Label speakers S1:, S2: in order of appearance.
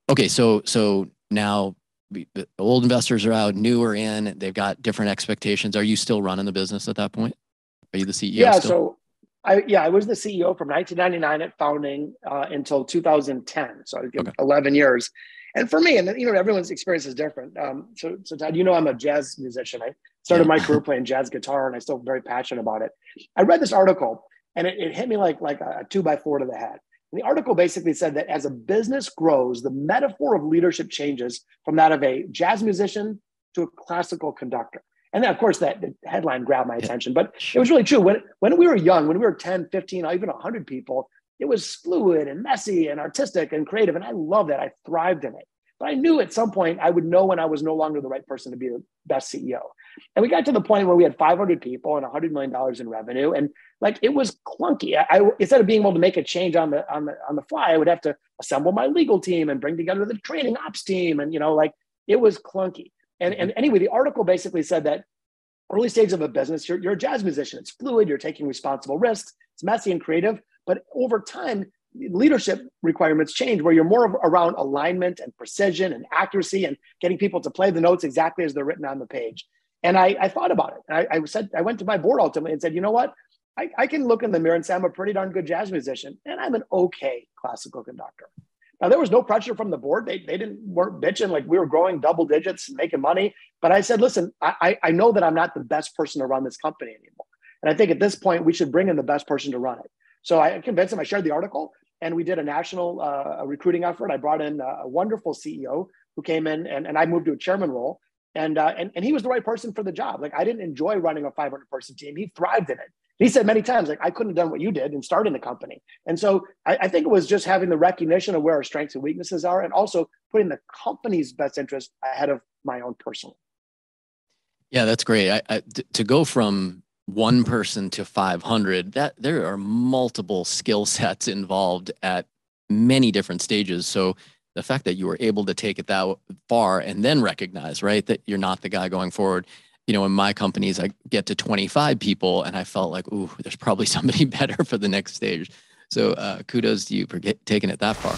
S1: Okay, so now the old investors are out, new are in. They've got different expectations. Are you still running the business at that point? Are you the CEO
S2: Yeah,
S1: still?
S2: so I was the CEO from 1999 at founding until 2010. So I give
S1: Okay.
S2: 11 years. And for me, and everyone's experience is different. So Todd, I'm a jazz musician. I started
S1: Yeah.
S2: my career playing jazz guitar, and I'm still very passionate about it. I read this article, and it hit me like a 2x4 to the head. And the article basically said that as a business grows, the metaphor of leadership changes from that of a jazz musician to a classical conductor. And then, of course, that the headline grabbed my
S1: Yeah.
S2: attention. But it was
S1: Sure.
S2: really true. When we were young, when we were 10, 15, or even 100 people, it was fluid and messy and artistic and creative. And I loved that. I thrived in it. But I knew at some point I would know when I was no longer the right person to be the best CEO. And we got to the point where we had 500 people and $100 million in revenue. And like it was clunky. Instead of being able to make a change on the fly, I would have to assemble my legal team and bring together the training ops team. And like it was clunky. And anyway, the article basically said that early stage of a business, you're a jazz musician. It's fluid. You're taking responsible risks. It's messy and creative. But over time, leadership requirements change where you're more around alignment and precision and accuracy and getting people to play the notes exactly as they're written on the page. And I thought about it. And I went to my board ultimately and said, you know what? I can look in the mirror and say I'm a pretty darn good jazz musician, and I'm an okay classical conductor. Now, there was no pressure from the board. They weren't bitching like we were growing double digits, making money. But I said, listen, I know that I'm not the best person to run this company anymore. And I think at this point, we should bring in the best person to run it. So I convinced him. I shared the article, and we did a national recruiting effort. I brought in a wonderful CEO who came in, and I moved to a chairman role. And he was the right person for the job. Like I didn't enjoy running a 500-person team. He thrived in it. He said many times, like, I couldn't have done what you did in starting the company. And so I think it was just having the recognition of where our strengths and weaknesses are, and also putting the company's best interest ahead of my own personal.
S1: Yeah, that's great. To go from one person to 500, that there are multiple skill sets involved at many different stages. So the fact that you were able to take it that far and then recognize, right, that you're not the guy going forward. In my companies, I get to 25 people and I felt like, ooh, there's probably somebody better for the next stage. So kudos to you for taking it that far.